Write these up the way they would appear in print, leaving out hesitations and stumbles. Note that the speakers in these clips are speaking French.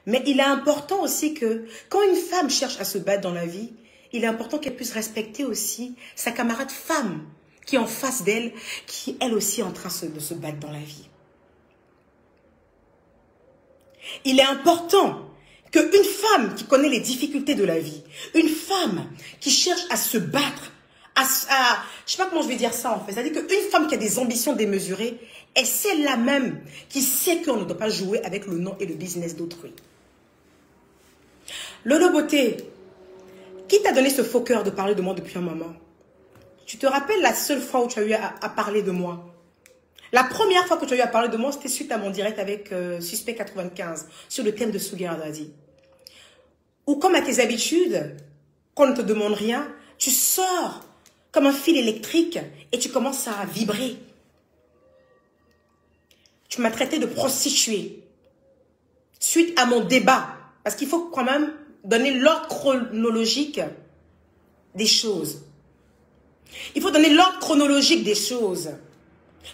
Mais il est important aussi que quand une femme cherche à se battre dans la vie, il est important qu'elle puisse respecter aussi sa camarade femme qui est en face d'elle, qui elle aussi est en train de se battre dans la vie. Il est important qu'une femme qui connaît les difficultés de la vie, une femme qui cherche à se battre, je ne sais pas comment je vais dire ça en fait, c'est-à-dire qu'une femme qui a des ambitions démesurées, est celle-là même qui sait qu'on ne doit pas jouer avec le nom et le business d'autrui. Lolo Beauté, qui t'a donné ce faux cœur de parler de moi depuis un moment? Tu te rappelles la seule fois où tu as eu à parler de moi? La première fois que tu as eu à parler de moi, c'était suite à mon direct avec Suspect 95 sur le thème de Sugar Daddy. Ou comme à tes habitudes, quand on ne te demande rien, tu sors comme un fil électrique et tu commences à vibrer. Tu m'as traité de prostituée suite à mon débat. Parce qu'il faut quand même donner l'ordre chronologique des choses. Il faut donner l'ordre chronologique des choses.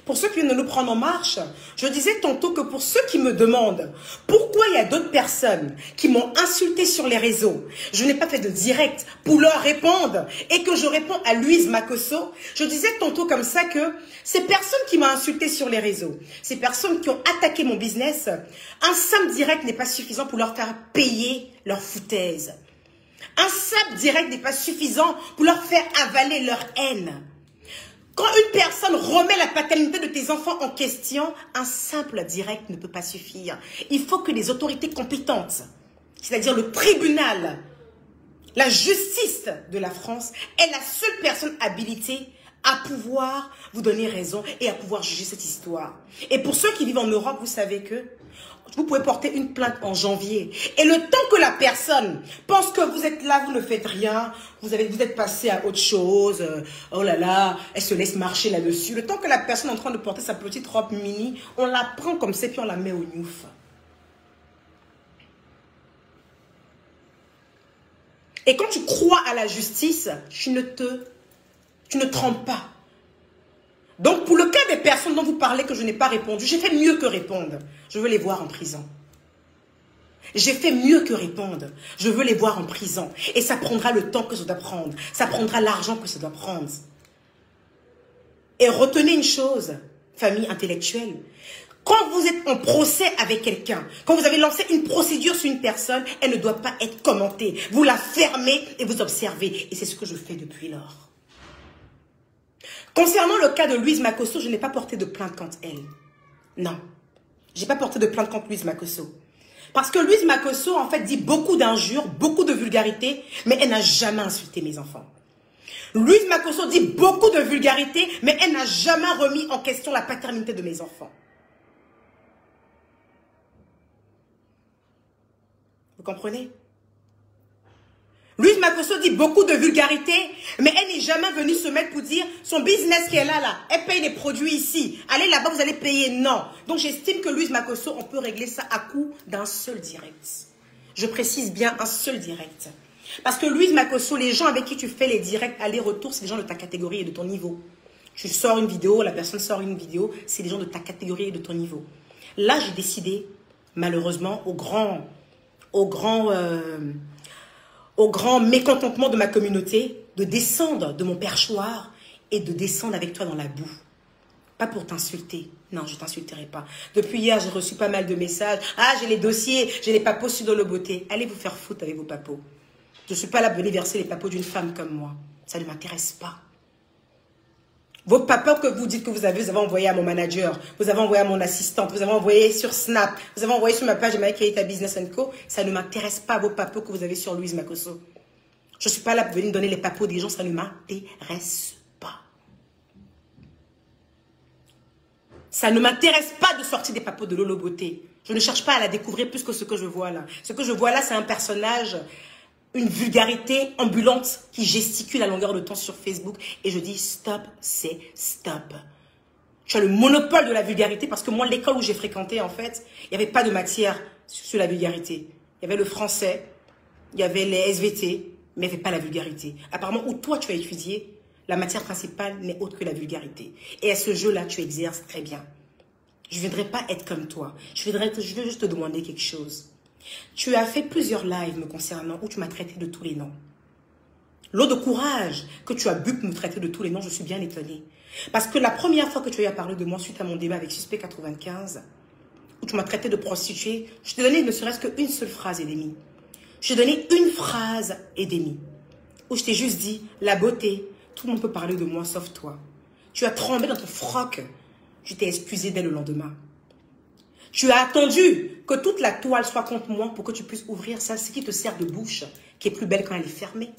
Pour ceux qui viennent de nous prendre en marche, je disais tantôt que pour ceux qui me demandent pourquoi il y a d'autres personnes qui m'ont insulté sur les réseaux, je n'ai pas fait de direct pour leur répondre et que je réponds à Louise Makosso, je disais tantôt comme ça que ces personnes qui m'ont insulté sur les réseaux, ces personnes qui ont attaqué mon business, un simple direct n'est pas suffisant pour leur faire payer leur foutaise. Un simple direct n'est pas suffisant pour leur faire avaler leur haine. Quand une personne remet la paternité de tes enfants en question, un simple direct ne peut pas suffire. Il faut que les autorités compétentes, c'est-à-dire le tribunal, la justice de la France, est la seule personne habilitée à pouvoir vous donner raison et à pouvoir juger cette histoire. Et pour ceux qui vivent en Europe, vous savez que vous pouvez porter une plainte en janvier. Et le temps que la personne pense que vous êtes là, vous ne faites rien, vous êtes passé à autre chose, oh là là, elle se laisse marcher là-dessus. Le temps que la personne est en train de porter sa petite robe mini, on la prend comme ça puis on la met au gnouf. Et quand tu crois à la justice, tu ne trempes pas. Donc, pour le cas des personnes dont vous parlez que je n'ai pas répondu, j'ai fait mieux que répondre. Je veux les voir en prison. J'ai fait mieux que répondre. Je veux les voir en prison. Et ça prendra le temps que ça doit prendre. Ça prendra l'argent que ça doit prendre. Et retenez une chose, famille intellectuelle. Quand vous êtes en procès avec quelqu'un, quand vous avez lancé une procédure sur une personne, elle ne doit pas être commentée. Vous la fermez et vous observez. Et c'est ce que je fais depuis lors. Concernant le cas de Louise Makosso, je n'ai pas porté de plainte contre elle. Non. Je n'ai pas porté de plainte contre Louise Makosso. Parce que Louise Makosso, en fait, dit beaucoup d'injures, beaucoup de vulgarité, mais elle n'a jamais insulté mes enfants. Louise Makosso dit beaucoup de vulgarité, mais elle n'a jamais remis en question la paternité de mes enfants. Vous comprenez? Louise Makosso dit beaucoup de vulgarité, mais elle n'est jamais venue se mettre pour dire son business qu'elle a là, elle paye les produits ici. Allez là-bas, vous allez payer. Non. Donc j'estime que Louise Makosso, on peut régler ça à coup d'un seul direct. Je précise bien un seul direct. Parce que Louise Makosso, les gens avec qui tu fais les directs aller-retour, c'est des gens de ta catégorie et de ton niveau. Tu sors une vidéo, la personne sort une vidéo, c'est des gens de ta catégorie et de ton niveau. Là, j'ai décidé, malheureusement, au grand mécontentement de ma communauté, de descendre de mon perchoir et de descendre avec toi dans la boue. Pas pour t'insulter. Non, je ne t'insulterai pas. Depuis hier, j'ai reçu pas mal de messages. Ah, j'ai les dossiers, j'ai les papos sur Lolo Beauté. Allez vous faire foutre avec vos papos. Je ne suis pas là pour venir verser les papos d'une femme comme moi. Ça ne m'intéresse pas. Vos papos que vous dites que vous avez envoyé à mon manager, vous avez envoyé à mon assistante, vous avez envoyé sur Snap, vous avez envoyé sur ma page de Maïkaïta Business & Co. Ça ne m'intéresse pas, vos papos que vous avez sur Louise Makosso. Je ne suis pas là pour venir donner les papos des gens, ça ne m'intéresse pas. Ça ne m'intéresse pas de sortir des papos de Lolo Beauté. Je ne cherche pas à la découvrir plus que ce que je vois là. Ce que je vois là, c'est un personnage, une vulgarité ambulante qui gesticule à longueur de temps sur Facebook. Et je dis stop, c'est stop. Tu as le monopole de la vulgarité parce que moi, l'école où j'ai fréquenté, en fait, il n'y avait pas de matière sur la vulgarité. Il y avait le français, il y avait les SVT, mais il n'y avait pas la vulgarité. Apparemment, où toi, tu as étudié, la matière principale n'est autre que la vulgarité. Et à ce jeu-là, tu exerces très bien. Je ne voudrais pas être comme toi. Je veux juste te demander quelque chose. Tu as fait plusieurs lives me concernant où tu m'as traité de tous les noms. L'eau de courage que tu as bu pour me traiter de tous les noms, je suis bien étonnée. Parce que la première fois que tu as parlé de moi suite à mon débat avec Suspect 95, où tu m'as traité de prostituée, je t'ai donné ne serait-ce qu'une seule phrase, Edemi. Je t'ai donné une phrase, Edemi, où je t'ai juste dit, la beauté, tout le monde peut parler de moi sauf toi. Tu as tremblé dans ton froc. Je t'ai excusé dès le lendemain. Tu as attendu que toute la toile soit contre moi pour que tu puisses ouvrir ça, ce qui te sert de bouche, qui est plus belle quand elle est fermée.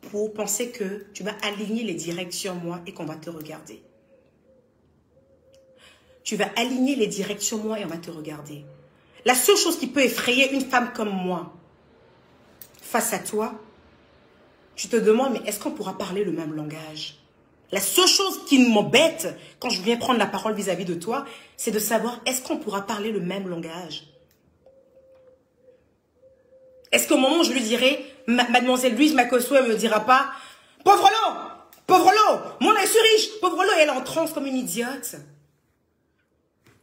Pour penser que tu vas aligner les directs sur moi et qu'on va te regarder. Tu vas aligner les directs sur moi et on va te regarder. La seule chose qui peut effrayer une femme comme moi, face à toi, tu te demandes, mais est-ce qu'on pourra parler le même langage? La seule chose qui m'embête quand je viens prendre la parole vis-à-vis de toi, c'est de savoir, est-ce qu'on pourra parler le même langage? Est-ce qu'au moment où je lui dirai, mademoiselle Louise Makosso, elle ne me dira pas, pauvre lot, mon je suis riche, pauvre lot, et elle est en transe comme une idiote.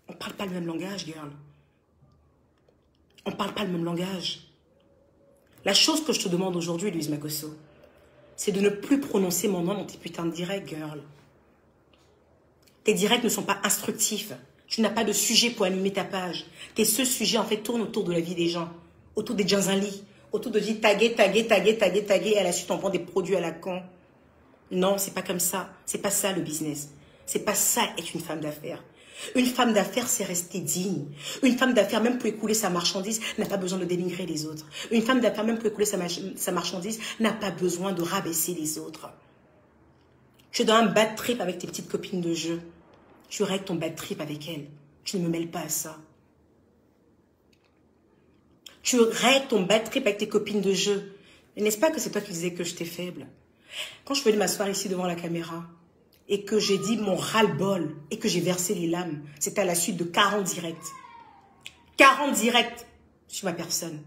On ne parle pas le même langage, girl. On ne parle pas le même langage. La chose que je te demande aujourd'hui, Louise Makosso, c'est de ne plus prononcer mon nom dans tes putains de directs, girl. Tes directs ne sont pas instructifs. Tu n'as pas de sujet pour animer ta page. Tes seuls sujets, en fait, tournent autour de la vie des gens. Autour des Janzali. Autour de dire taguer, et à la suite, on vend des produits à la con. Non, c'est pas comme ça. C'est pas ça, le business. C'est pas ça, être une femme d'affaires. Une femme d'affaires, c'est rester digne. Une femme d'affaires, même pour écouler sa marchandise, n'a pas besoin de dénigrer les autres. Une femme d'affaires, même pour écouler sa marchandise, n'a pas besoin de rabaisser les autres. Tu es dans un bad trip avec tes petites copines de jeu. Tu règles ton bad trip avec elles. Tu ne me mêles pas à ça. Tu règles ton bad trip avec tes copines de jeu. N'est-ce pas que c'est toi qui disais que j'étais faible? Quand je venais m'asseoir ici devant la caméra, et que j'ai dit mon ras-le-bol, et que j'ai versé les lames, c'était à la suite de 40 directs. 40 directs sur ma personne.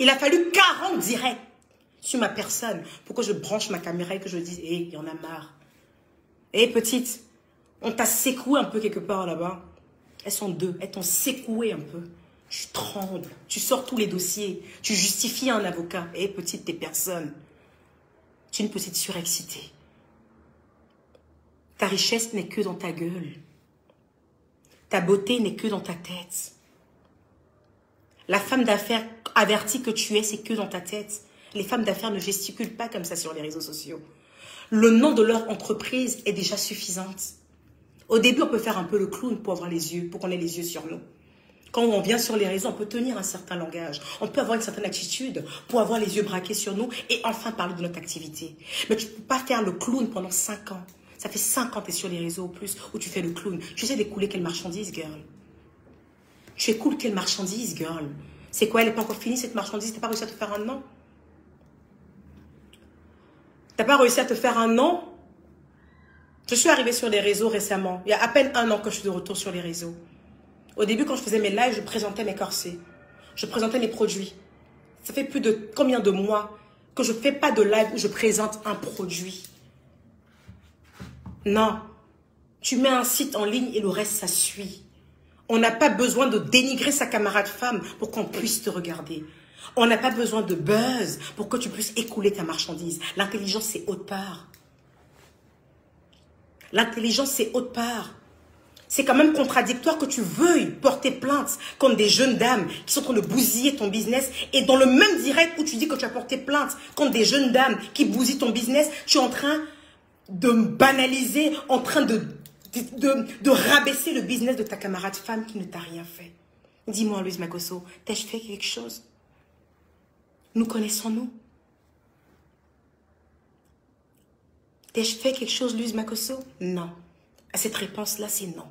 Il a fallu 40 directs sur ma personne pour que je branche ma caméra et que je dise, hé, il y en a marre. Hé, petite, on t'a secoué un peu quelque part là-bas. Elles sont deux, elles t'ont secoué un peu. Tu trembles, tu sors tous les dossiers, tu justifies un avocat. Hé, petite, t'es personne. Tu es une petite surexcitée. Ta richesse n'est que dans ta gueule. Ta beauté n'est que dans ta tête. La femme d'affaires avertie que tu es, c'est que dans ta tête. Les femmes d'affaires ne gesticulent pas comme ça sur les réseaux sociaux. Le nom de leur entreprise est déjà suffisante. Au début, on peut faire un peu le clown pour avoir les yeux, pour qu'on ait les yeux sur nous. Quand on vient sur les réseaux, on peut tenir un certain langage. On peut avoir une certaine attitude pour avoir les yeux braqués sur nous et enfin parler de notre activité. Mais tu ne peux pas faire le clown pendant 5 ans. Ça fait 5 ans que tu es sur les réseaux ou plus où tu fais le clown. Tu sais d'écouler quelle marchandise, girl? Tu écoutes quelle marchandise, girl? C'est quoi? Elle n'est pas encore finie, cette marchandise? Tu n'as pas réussi à te faire un nom? Tu n'as pas réussi à te faire un nom? Je suis arrivée sur les réseaux récemment. Il y a à peine 1 an que je suis de retour sur les réseaux. Au début, quand je faisais mes lives, je présentais mes corsets. Je présentais mes produits. Ça fait plus de combien de mois que je ne fais pas de live où je présente un produit? Non. Tu mets un site en ligne et le reste, ça suit. On n'a pas besoin de dénigrer sa camarade femme pour qu'on puisse te regarder. On n'a pas besoin de buzz pour que tu puisses écouler ta marchandise. L'intelligence, c'est autre part. L'intelligence, c'est autre part. C'est quand même contradictoire que tu veuilles porter plainte contre des jeunes dames qui sont en train de bousiller ton business. Et dans le même direct où tu dis que tu as porté plainte contre des jeunes dames qui bousillent ton business, tu es en train de banaliser, en train de rabaisser le business de ta camarade femme qui ne t'a rien fait. Dis-moi, Louise Makosso, t'ai-je fait quelque chose? Nous connaissons-nous? T'ai-je fait quelque chose, Louise Makosso? Non. À cette réponse-là, c'est non.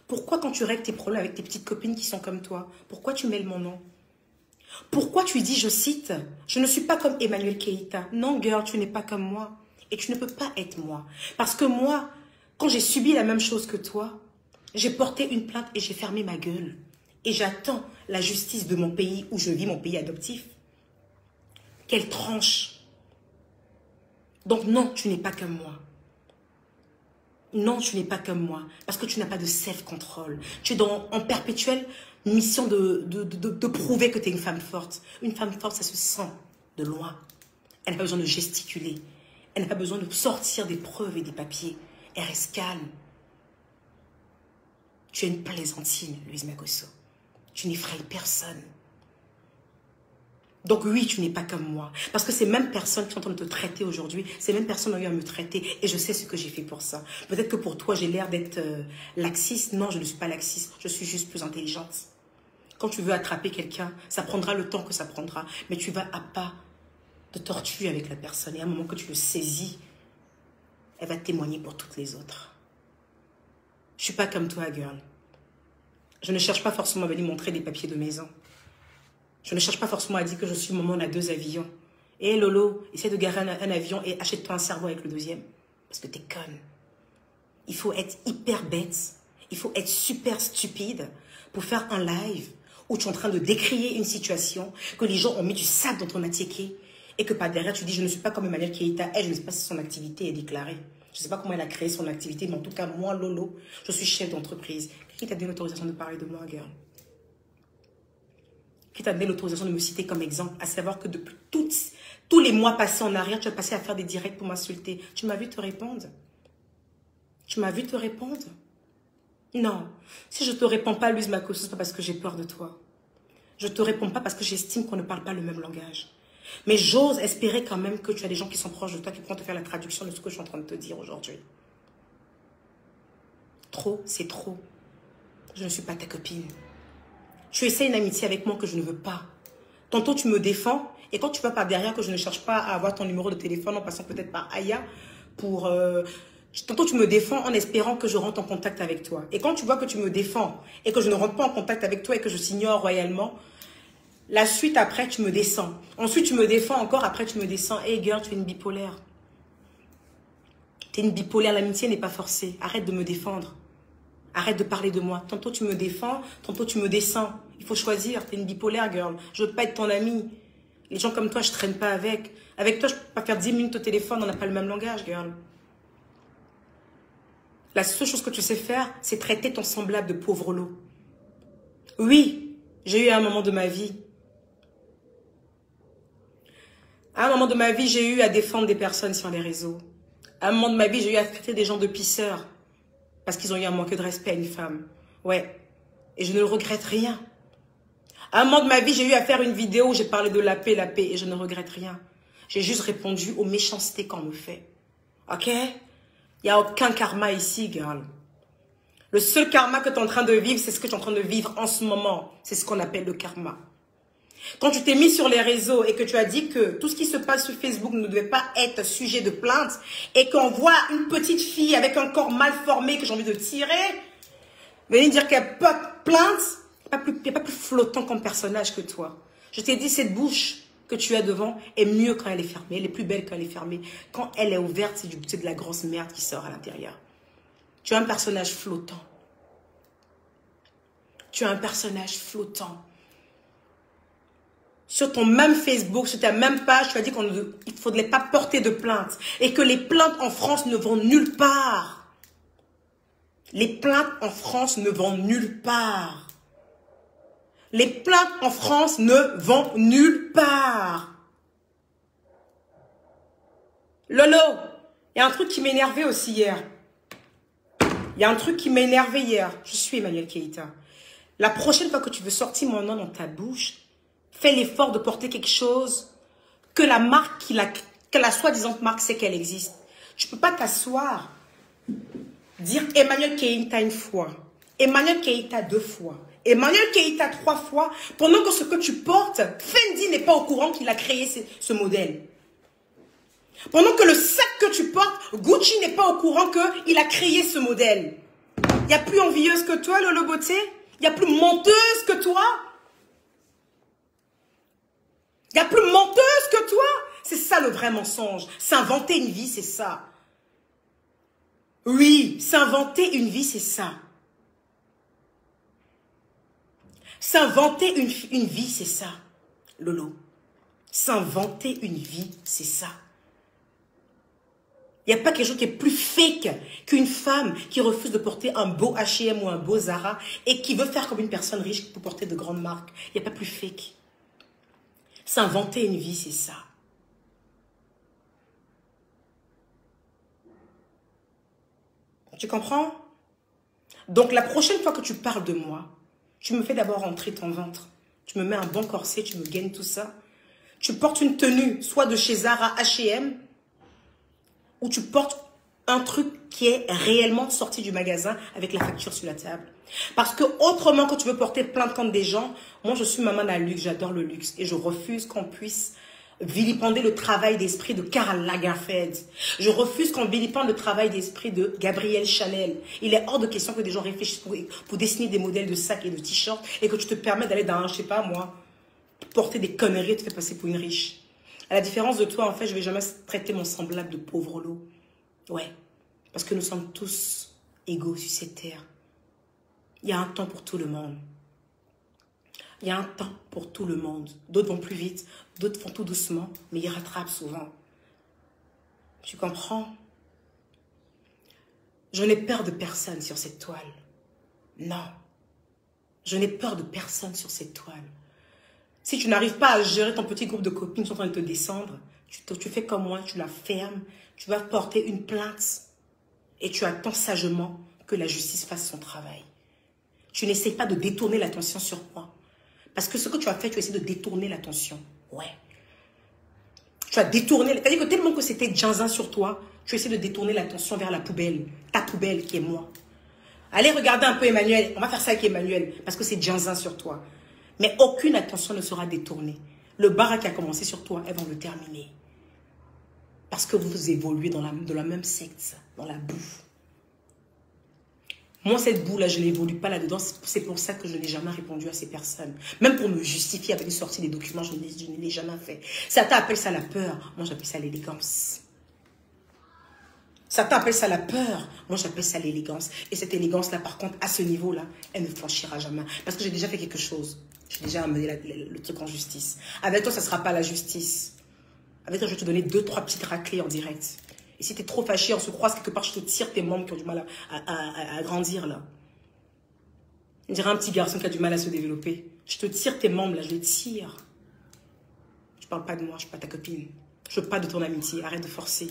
Pourquoi quand tu règles tes problèmes avec tes petites copines qui sont comme toi, pourquoi tu mêles mon nom? Pourquoi tu dis, je cite, je ne suis pas comme Emmanuel Keïta. Non, girl, tu n'es pas comme moi. Et tu ne peux pas être moi. Parce que moi, quand j'ai subi la même chose que toi, j'ai porté une plainte et j'ai fermé ma gueule. Et j'attends la justice de mon pays où je vis, mon pays adoptif. Qu'elle tranche. Donc non, tu n'es pas comme moi. Non, tu n'es pas comme moi. Parce que tu n'as pas de self-control. Tu es en perpétuel mission de prouver que tu es une femme forte. Une femme forte, ça se sent de loin. Elle n'a pas besoin de gesticuler. Elle n'a pas besoin de sortir des preuves et des papiers. Elle reste calme. Tu es une plaisantine, Louise Makosso. Tu n'effraies personne. Donc oui, tu n'es pas comme moi. Parce que ces mêmes personnes qui sont en train de te traiter aujourd'hui, ces mêmes personnes ont eu à me traiter et je sais ce que j'ai fait pour ça. Peut-être que pour toi, j'ai l'air d'être laxiste. Non, je ne suis pas laxiste. Je suis juste plus intelligente. Quand tu veux attraper quelqu'un, ça prendra le temps que ça prendra. Mais tu vas à pas de tortue avec la personne. Et à un moment que tu le saisis, elle va témoigner pour toutes les autres. Je ne suis pas comme toi, girl. Je ne cherche pas forcément à venir montrer des papiers de maison. Je ne cherche pas forcément à dire que je suis maman, on a 2 avions. Et Lolo, essaie de garer un avion et achète-toi un cerveau avec le 2e. Parce que t'es conne. Il faut être hyper bête. Il faut être super stupide pour faire un live où tu es en train de décrier une situation, que les gens ont mis du sable dans ton attiéké et que par derrière tu dis je ne suis pas comme Emmanuel Keïta. Elle, je ne sais pas si son activité est déclarée. Je ne sais pas comment elle a créé son activité, mais en tout cas, moi, Lolo, je suis chef d'entreprise. Qui t'a donné l'autorisation de parler de moi, girl? Qui t'a donné l'autorisation de me citer comme exemple? À savoir que depuis tous les mois passés en arrière, tu as passé à faire des directs pour m'insulter. Tu m'as vu te répondre? Tu m'as vu te répondre? Non. Si je ne te réponds pas, Louise Makosso, ce n'est pas parce que j'ai peur de toi. Je ne te réponds pas parce que j'estime qu'on ne parle pas le même langage. Mais j'ose espérer quand même que tu as des gens qui sont proches de toi qui pourront te faire la traduction de ce que je suis en train de te dire aujourd'hui. Trop, c'est trop. Je ne suis pas ta copine. Tu essaies une amitié avec moi que je ne veux pas. Tantôt tu me défends et quand tu vas par derrière que je ne cherche pas à avoir ton numéro de téléphone en passant peut-être par Aya pour... Tantôt tu me défends en espérant que je rentre en contact avec toi. Et quand tu vois que tu me défends et que je ne rentre pas en contact avec toi et que je s'ignore royalement, la suite après tu me descends. Ensuite tu me défends encore, après tu me descends. Hey girl, tu es une bipolaire. Tu es une bipolaire, l'amitié n'est pas forcée. Arrête de me défendre. Arrête de parler de moi. Tantôt tu me défends, tantôt tu me descends. Il faut choisir. Tu es une bipolaire, girl. Je veux pas être ton amie. Les gens comme toi, je traîne pas avec. Avec toi, je peux pas faire 10 minutes au téléphone, on n'a pas le même langage, girl. La seule chose que tu sais faire, c'est traiter ton semblable de pauvre lot. Oui, j'ai eu un moment de ma vie. À un moment de ma vie, j'ai eu à défendre des personnes sur les réseaux. À un moment de ma vie, j'ai eu à traiter des gens de pisseurs. Parce qu'ils ont eu un manque de respect à une femme. Ouais. Et je ne regrette rien. À un moment de ma vie, j'ai eu à faire une vidéo où j'ai parlé de la paix, et je ne regrette rien. J'ai juste répondu aux méchancetés qu'on me fait. Ok? Il n'y a aucun karma ici, girl. Le seul karma que tu es en train de vivre, c'est ce que tu es en train de vivre en ce moment. C'est ce qu'on appelle le karma. Quand tu t'es mis sur les réseaux et que tu as dit que tout ce qui se passe sur Facebook ne devait pas être sujet de plainte et qu'on voit une petite fille avec un corps mal formé que j'ai envie de tirer, venir dire qu'elle peut plainte, il n'y a pas plus flottant comme personnage que toi. Je t'ai dit, cette bouche que tu as devant est mieux quand elle est fermée. Elle est plus belle quand elle est fermée. Quand elle est ouverte, c'est de la grosse merde qui sort à l'intérieur. Tu as un personnage flottant. Tu as un personnage flottant. Sur ton même Facebook, sur ta même page, tu as dit qu'il ne faudrait pas porter de plainte. Et que les plaintes en France ne vont nulle part. Les plaintes en France ne vont nulle part. Les plaintes en France ne vont nulle part. Lolo, il y a un truc qui m'énervait aussi hier. Il y a un truc qui m'énervait hier. Je suis Emmanuel Keïta. La prochaine fois que tu veux sortir mon nom dans ta bouche, fais l'effort de porter quelque chose que la marque, que la soi-disant marque sait qu'elle existe. Tu ne peux pas t'asseoir, dire Emmanuel Keïta une fois, Emmanuel Keïta 2 fois, Emmanuel Keïta 3 fois, pendant que ce que tu portes, Fendi n'est pas au courant qu'il a créé ce modèle. Pendant que le sac que tu portes, Gucci n'est pas au courant qu'il a créé ce modèle. Il n'y a plus envieuse que toi, Lolo Beauté. Il n'y a plus menteuse que toi. Il n'y a plus menteuse que toi. C'est ça le vrai mensonge. S'inventer une vie, c'est ça. Oui, s'inventer une vie, c'est ça. S'inventer une vie, c'est ça, Lolo. S'inventer une vie, c'est ça. Il n'y a pas quelque chose qui est plus fake qu'une femme qui refuse de porter un beau H&M ou un beau Zara et qui veut faire comme une personne riche pour porter de grandes marques. Il n'y a pas plus fake. S'inventer une vie, c'est ça. Tu comprends? Donc la prochaine fois que tu parles de moi, tu me fais d'abord rentrer ton ventre. Tu me mets un bon corset, tu me gaines tout ça. Tu portes une tenue, soit de chez Zara, H&M, ou tu portes un truc qui est réellement sorti du magasin avec la facture sur la table. Parce que autrement que tu veux porter plein de comptes des gens, moi je suis maman à luxe, j'adore le luxe et je refuse qu'on puisse vilipender le travail d'esprit de Karl Lagerfeld. Je refuse qu'on vilipende le travail d'esprit de Gabrielle Chanel. Il est hors de question que des gens réfléchissent pour dessiner des modèles de sacs et de t-shirts et que tu te permets d'aller dans un, je sais pas moi, porter des conneries et te faire passer pour une riche. À la différence de toi, en fait, je vais jamais traiter mon semblable de pauvre lot. Ouais, parce que nous sommes tous égaux sur cette terre. Il y a un temps pour tout le monde. Il y a un temps pour tout le monde. D'autres vont plus vite, d'autres font tout doucement, mais ils rattrapent souvent. Tu comprends? Je n'ai peur de personne sur cette toile. Non. Je n'ai peur de personne sur cette toile. Si tu n'arrives pas à gérer ton petit groupe de copines qui sont en train de te descendre, tu fais comme moi, tu la fermes, tu vas porter une plainte et tu attends sagement que la justice fasse son travail. Tu n'essayes pas de détourner l'attention sur moi. Parce que ce que tu as fait, tu essaies de détourner l'attention. Ouais. Tu as détourné, c'est-à-dire que tellement que c'était Janzin sur toi, tu essaies de détourner l'attention vers la poubelle. Ta poubelle qui est moi. Allez regarder un peu Emmanuel. On va faire ça avec Emmanuel parce que c'est Janzin sur toi. Mais aucune attention ne sera détournée. Le barak qui a commencé sur toi, elles vont le terminer. Parce que vous évoluez dans la même secte, dans la boue. Moi, cette boue-là, je n'évolue pas là-dedans. C'est pour ça que je n'ai jamais répondu à ces personnes. Même pour me justifier avec une sortie des documents, je ne l'ai jamais fait. Certains appellent ça la peur. Moi, j'appelle ça l'élégance. Certains appellent ça la peur. Moi, j'appelle ça l'élégance. Et cette élégance-là, par contre, à ce niveau-là, elle ne flanchira jamais. Parce que j'ai déjà fait quelque chose. J'ai déjà amené le truc en justice. Avec toi, ça ne sera pas la justice. Avec toi, je vais te donner 2-3 petites raclées en direct. Et si tu es trop fâché, on se croise quelque part, je te tire tes membres qui ont du mal à grandir, là. On dirait un petit garçon qui a du mal à se développer. Je te tire tes membres, là, je les tire. Je parle pas de moi, je suis pas ta copine. Je veux pas de ton amitié, arrête de forcer.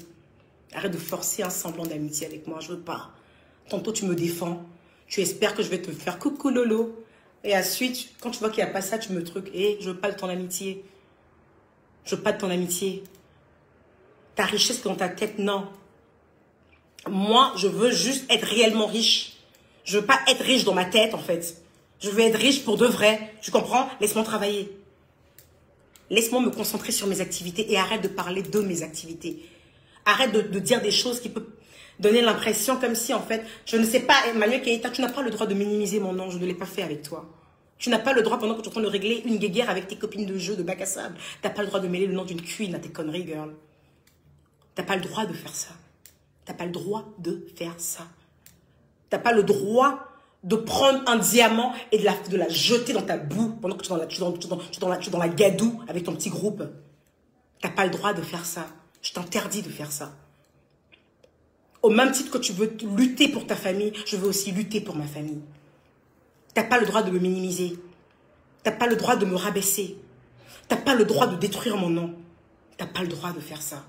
Arrête de forcer un semblant d'amitié avec moi, je veux pas. Tantôt, tu me défends. Tu espères que je vais te faire coucou lolo. Et ensuite, quand tu vois qu'il n'y a pas ça, tu me trucs. Eh, je veux pas de ton amitié. Je veux pas de ton amitié. Ta richesse dans ta tête, non. Moi, je veux juste être réellement riche. Je veux pas être riche dans ma tête, en fait. Je veux être riche pour de vrai. Tu comprends? Laisse-moi travailler. Laisse-moi me concentrer sur mes activités et arrête de parler de mes activités. Arrête de dire des choses qui peuvent donner l'impression comme si, en fait, je ne sais pas, Emmanuel Keita, tu n'as pas le droit de minimiser mon nom. Je ne l'ai pas fait avec toi. Tu n'as pas le droit, pendant que tu es en train de régler une guéguerre avec tes copines de jeu, de bac à sable, tu n'as pas le droit de mêler le nom d'une queen à tes conneries, girl. Tu n'as pas le droit de faire ça. Tu n'as pas le droit de faire ça. Tu n'as pas le droit de prendre un diamant et de la jeter dans ta boue pendant que tu es dans la gadoue avec ton petit groupe. Tu n'as pas le droit de faire ça. Je t'interdis de faire ça. Au même titre que tu veux lutter pour ta famille, je veux aussi lutter pour ma famille. Tu n'as pas le droit de me minimiser. Tu n'as pas le droit de me rabaisser. Tu n'as pas le droit de détruire mon nom. Tu n'as pas le droit de faire ça.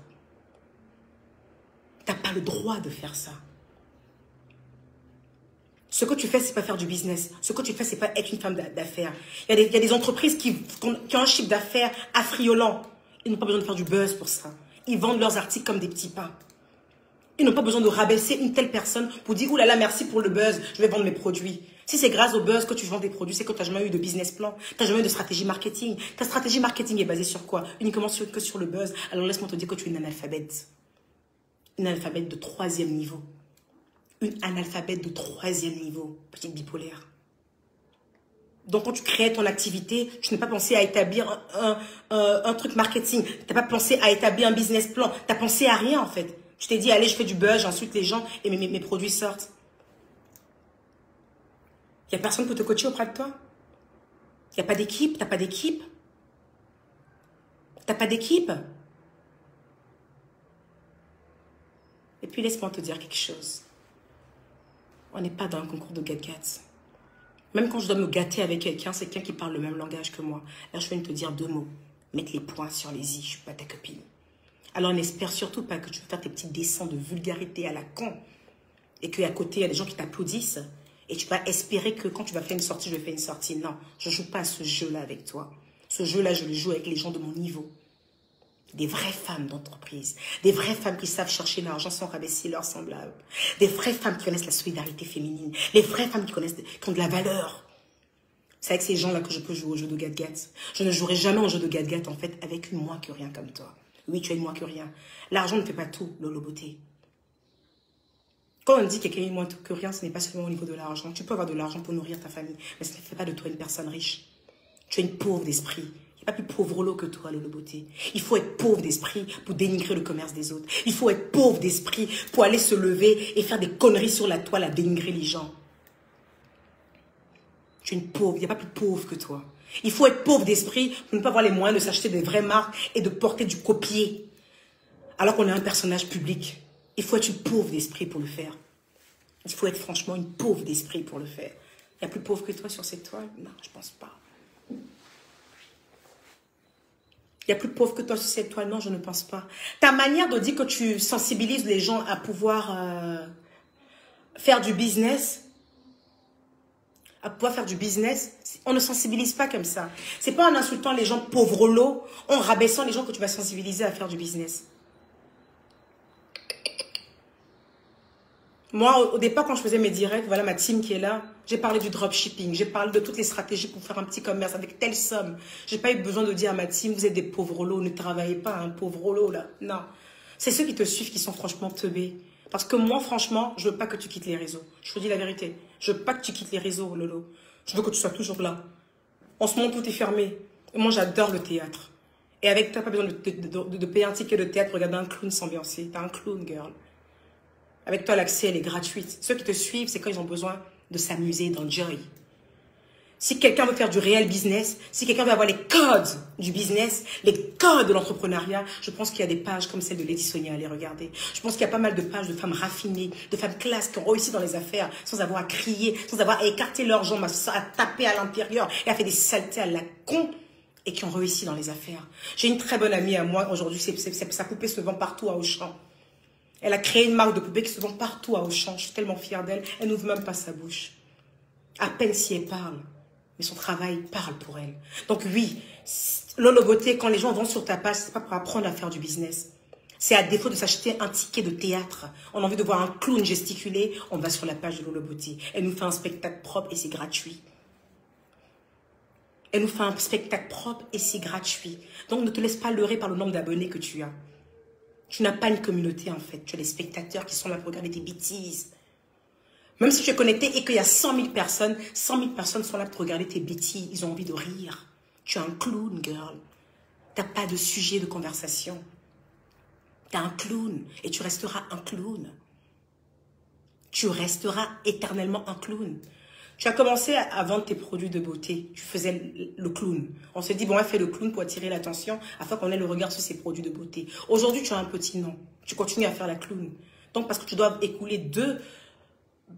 Tu n'as pas le droit de faire ça. Ce que tu fais, c'est pas faire du business. Ce que tu fais, c'est pas être une femme d'affaires. Il y a des entreprises qui ont un chiffre d'affaires affriolant. Ils n'ont pas besoin de faire du buzz pour ça. Ils vendent leurs articles comme des petits pains. Ils n'ont pas besoin de rabaisser une telle personne pour dire « Ouh là là, merci pour le buzz, je vais vendre mes produits ». Si c'est grâce au buzz que tu vends des produits, c'est que tu n'as jamais eu de business plan, tu n'as jamais eu de stratégie marketing. Ta stratégie marketing est basée sur quoi? Uniquement que sur le buzz. Alors laisse-moi te dire que tu es une analphabète. Une analphabète de 3e niveau. Une analphabète de 3e niveau, petite bipolaire. Donc, quand tu crées ton activité, tu n'as pas pensé à établir un truc marketing. Tu n'as pas pensé à établir un business plan. Tu n'as pensé à rien, en fait. Tu t'es dit, allez, je fais du buzz, j'insulte les gens et mes produits sortent. Il n'y a personne pour te coacher auprès de toi. Il n'y a pas d'équipe. Tu n'as pas d'équipe. Tu n'as pas d'équipe. Et puis laisse-moi te dire quelque chose. On n'est pas dans un concours de get-get. Même quand je dois me gâter avec quelqu'un, c'est quelqu'un qui parle le même langage que moi. Là, je viens de te dire 2 mots. Mettre les points sur les i, je suis pas ta copine. Alors n'espère surtout pas que tu vas faire tes petits dessins de vulgarité à la con. Et qu'à côté, il y a des gens qui t'applaudissent. Et tu vas espérer que quand tu vas faire une sortie, je vais faire une sortie. Non, je ne joue pas à ce jeu-là avec toi. Ce jeu-là, je le joue avec les gens de mon niveau. Des vraies femmes d'entreprise. Des vraies femmes qui savent chercher l'argent sans rabaisser leurs semblables. Des vraies femmes qui connaissent la solidarité féminine. Les vraies femmes qui ont de la valeur. C'est avec ces gens-là que je peux jouer au jeu de gat-gat. Je ne jouerai jamais au jeu de gat-gat, en fait, avec une moins que rien comme toi. Oui, tu as une moins que rien. L'argent ne fait pas tout, Lolo Beauté. Quand on dit que quelqu'un est moins que rien, ce n'est pas seulement au niveau de l'argent. Tu peux avoir de l'argent pour nourrir ta famille, mais ça ne fait pas de toi une personne riche. Tu es une pauvre d'esprit. Il n'y a pas plus pauvre lot que toi, Lolo Beauté. Il faut être pauvre d'esprit pour dénigrer le commerce des autres. Il faut être pauvre d'esprit pour aller se lever et faire des conneries sur la toile à dénigrer les gens. Tu es une pauvre, il n'y a pas plus pauvre que toi. Il faut être pauvre d'esprit pour ne pas avoir les moyens de s'acheter des vraies marques et de porter du copier. Alors qu'on est un personnage public. Il faut être une pauvre d'esprit pour le faire. Il faut être franchement une pauvre d'esprit pour le faire. Il y a plus pauvre que toi sur cette toile? Non, je pense pas. Il y a plus pauvre que toi sur cette toile? Non, je ne pense pas. Ta manière de dire que tu sensibilises les gens à pouvoir faire du business, on ne sensibilise pas comme ça. C'est pas en insultant les gens pauvres lots, en rabaissant les gens que tu vas sensibiliser à faire du business. Moi, au départ, quand je faisais mes directs, voilà ma team qui est là, j'ai parlé du dropshipping, j'ai parlé de toutes les stratégies pour faire un petit commerce avec telle somme. J'ai pas eu besoin de dire à ma team, vous êtes des pauvres lots, ne travaillez pas, un pauvre lot là. Non. C'est ceux qui te suivent qui sont franchement teubés. Parce que moi, franchement, je veux pas que tu quittes les réseaux. Je te dis la vérité. Je veux pas que tu quittes les réseaux, Lolo. Je veux que tu sois toujours là. En ce moment, tout est fermé. Et moi, j'adore le théâtre. Et avec toi, pas besoin de payer un ticket de théâtre pour regarder un clown s'ambiancer. T'es un clown, girl. Avec toi, l'accès, elle est gratuite. Ceux qui te suivent, c'est quand ils ont besoin de s'amuser, d'enjoy. Si quelqu'un veut faire du réel business, si quelqu'un veut avoir les codes du business, les codes de l'entrepreneuriat, je pense qu'il y a des pages comme celle de Lady Sonia à les regarder. Je pense qu'il y a pas mal de pages de femmes raffinées, de femmes classes qui ont réussi dans les affaires sans avoir à crier, sans avoir à écarter leurs jambes, à taper à l'intérieur et à faire des saletés à la con et qui ont réussi dans les affaires. J'ai une très bonne amie à moi aujourd'hui, sa poupée se vend partout à Auchan. Elle a créé une marque de poupée qui se vend partout à Auchan. Je suis tellement fière d'elle. Elle n'ouvre même pas sa bouche. À peine si elle parle. Mais son travail parle pour elle. Donc oui, Lolo Beauté, quand les gens vont sur ta page, c'est pas pour apprendre à faire du business. C'est à défaut de s'acheter un ticket de théâtre. On a envie de voir un clown gesticuler, on va sur la page de Lolo Beauté. Elle nous fait un spectacle propre et c'est gratuit. Elle nous fait un spectacle propre et c'est gratuit. Donc ne te laisse pas leurrer par le nombre d'abonnés que tu as. Tu n'as pas une communauté en fait. Tu as des spectateurs qui sont là pour regarder tes bêtises. Même si tu es connecté et qu'il y a 100 000 personnes sont là pour regarder tes bêtises. Ils ont envie de rire. Tu es un clown, girl. Tu n'as pas de sujet de conversation. Tu es un clown et tu resteras un clown. Tu resteras éternellement un clown. Tu as commencé à vendre tes produits de beauté. Tu faisais le clown. On s'est dit, bon, elle fait le clown pour attirer l'attention afin qu'on ait le regard sur ses produits de beauté. Aujourd'hui, tu as un petit nom. Tu continues à faire la clown. Donc, parce que tu dois écouler 2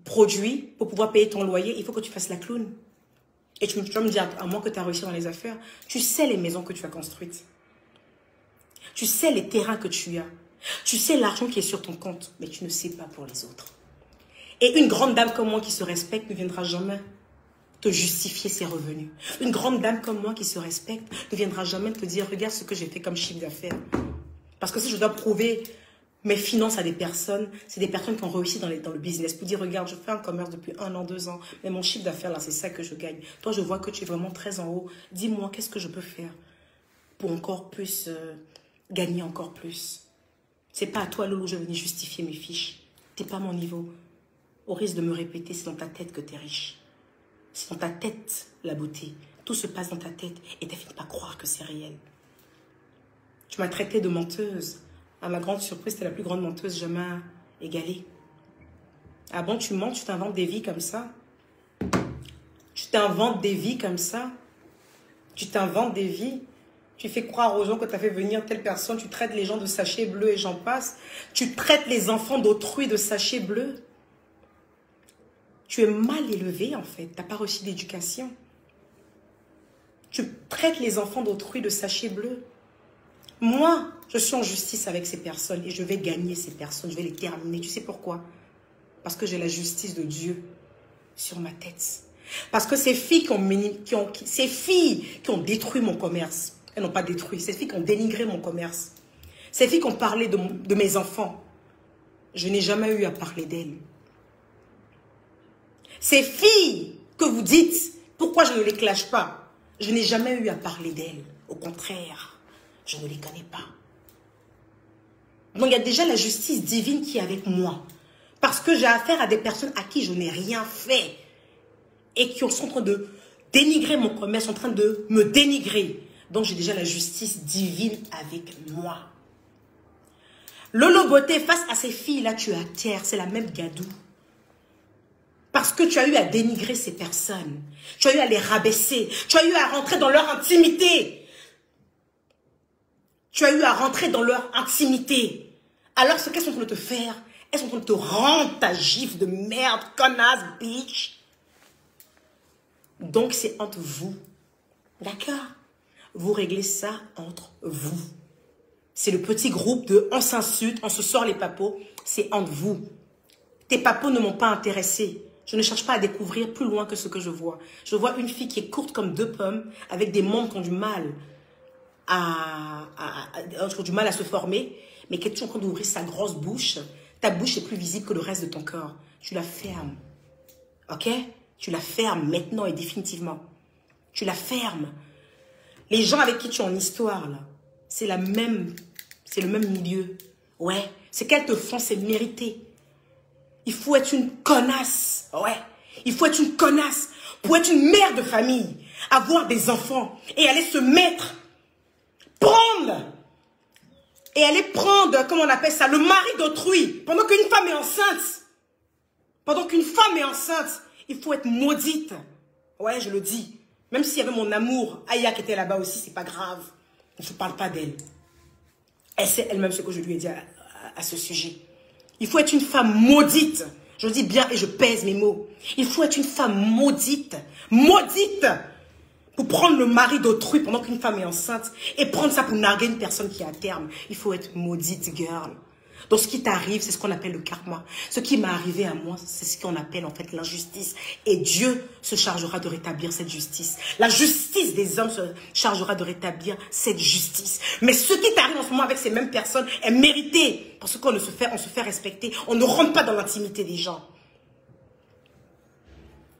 produits pour pouvoir payer ton loyer, il faut que tu fasses la clown. Et tu vas me dire, à moins que tu as réussi dans les affaires, tu sais les maisons que tu as construites. Tu sais les terrains que tu as. Tu sais l'argent qui est sur ton compte, mais tu ne sais pas pour les autres. Et une grande dame comme moi qui se respecte ne viendra jamais te justifier ses revenus. Une grande dame comme moi qui se respecte ne viendra jamais te dire, regarde ce que j'ai fait comme chiffre d'affaires. Parce que si je dois prouver mes finances à des personnes, c'est des personnes qui ont réussi dans le business. Pour dire, regarde, je fais un commerce depuis 1 an, 2 ans, mais mon chiffre d'affaires, là, c'est ça que je gagne. Toi, je vois que tu es vraiment très en haut. Dis-moi, qu'est-ce que je peux faire pour encore plus, gagner encore plus? C'est pas à toi, Lolo, je vais venir justifier mes fiches. T'es pas à mon niveau. Au risque de me répéter, c'est dans ta tête que tu es riche. C'est dans ta tête, la beauté. Tout se passe dans ta tête et tu finis par croire que c'est réel. Tu m'as traité de menteuse. À ma grande surprise, tu es la plus grande menteuse jamais égalée. Ah bon, tu mens, tu t'inventes des vies comme ça? Tu t'inventes des vies comme ça? Tu t'inventes des vies? Tu fais croire aux gens que tu as fait venir telle personne. Tu traites les gens de sachets bleus et j'en passe. Tu traites les enfants d'autrui de sachets bleus. Tu es mal élevé en fait. Tu n'as pas reçu d'éducation. Tu traites les enfants d'autrui de sachets bleus. Moi, je suis en justice avec ces personnes et je vais gagner ces personnes. Je vais les terminer. Tu sais pourquoi? Parce que j'ai la justice de Dieu sur ma tête. Parce que ces filles qui ont détruit mon commerce, elles n'ont pas détruit, ces filles qui ont dénigré mon commerce, ces filles qui ont parlé de mes enfants, je n'ai jamais eu à parler d'elles. Ces filles que vous dites, pourquoi je ne les clash pas, je n'ai jamais eu à parler d'elles. Au contraire, je ne les connais pas. Donc il y a déjà la justice divine qui est avec moi. Parce que j'ai affaire à des personnes à qui je n'ai rien fait. Et qui sont en train de dénigrer mon commerce, sont en train de me dénigrer. Donc j'ai déjà la justice divine avec moi. Lolo Beauté, face à ces filles-là, tu es à terre. C'est la même gadou. Parce que tu as eu à dénigrer ces personnes. Tu as eu à les rabaisser. Tu as eu à rentrer dans leur intimité. Tu as eu à rentrer dans leur intimité. Alors ce qu'elles sont en train de te faire, elles sont en train de te rendre ta gifle de merde, connasse, bitch. Donc c'est entre vous. D'accord? Vous réglez ça entre vous. C'est le petit groupe de on s'insulte, on se sort les papos. C'est entre vous. Tes papos ne m'ont pas intéressé. Je ne cherche pas à découvrir plus loin que ce que je vois. Je vois une fille qui est courte comme deux pommes, avec des membres qui ont du mal à se former, mais qui est toujours en train d'ouvrir sa grosse bouche. Ta bouche est plus visible que le reste de ton corps. Tu la fermes. Ok? Tu la fermes maintenant et définitivement. Tu la fermes. Les gens avec qui tu es en histoire, là, c'est le même milieu. Ouais. Ce qu'elles te font, c'est mérité. Il faut être une connasse. Ouais. Il faut être une connasse pour être une mère de famille, avoir des enfants et aller se mettre, et aller prendre, comment on appelle ça, le mari d'autrui pendant qu'une femme est enceinte. Pendant qu'une femme est enceinte, il faut être maudite. Ouais, je le dis. Même s'il y avait mon amour, Aya qui était là-bas aussi, c'est pas grave. Je ne parle pas d'elle. Elle sait elle-même ce que je lui ai dit à ce sujet. Il faut être une femme maudite. Je dis bien et je pèse mes mots. Il faut être une femme maudite. Maudite. Pour prendre le mari d'autrui pendant qu'une femme est enceinte. Et prendre ça pour narguer une personne qui est à terme. Il faut être maudite, girl. Donc ce qui t'arrive, c'est ce qu'on appelle le karma. Ce qui m'est arrivé à moi, c'est ce qu'on appelle en fait l'injustice. Et Dieu se chargera de rétablir cette justice. La justice des hommes se chargera de rétablir cette justice. Mais ce qui t'arrive en ce moment avec ces mêmes personnes est mérité. Parce qu'on se fait respecter. On ne rentre pas dans l'intimité des gens.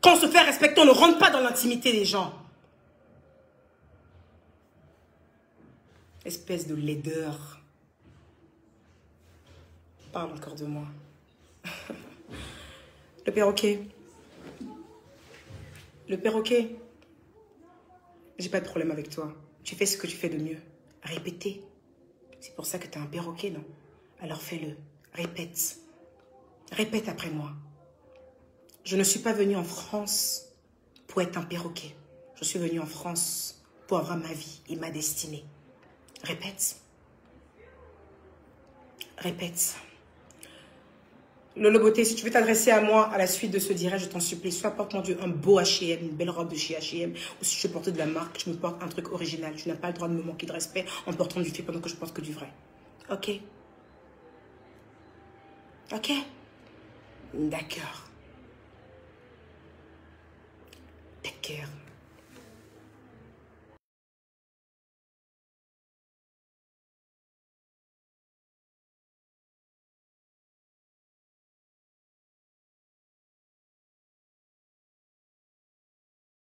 Quand on se fait respecter, on ne rentre pas dans l'intimité des gens. Espèce de laideur. Parle encore de moi. Le perroquet. Le perroquet. J'ai pas de problème avec toi. Tu fais ce que tu fais de mieux. Répéter. C'est pour ça que tu es un perroquet, non? Alors fais-le. Répète. Répète après moi. Je ne suis pas venue en France pour être un perroquet. Je suis venue en France pour avoir ma vie et ma destinée. Répète. Répète. Lolo Beauté, si tu veux t'adresser à moi à la suite de ce direct, je t'en supplie, soit porte-moi un beau H&M, une belle robe de chez H&M, ou si tu veux porter de la marque, tu me portes un truc original. Tu n'as pas le droit de me manquer de respect en portant du fake pendant que je porte que du vrai. Ok? Ok? D'accord. D'accord.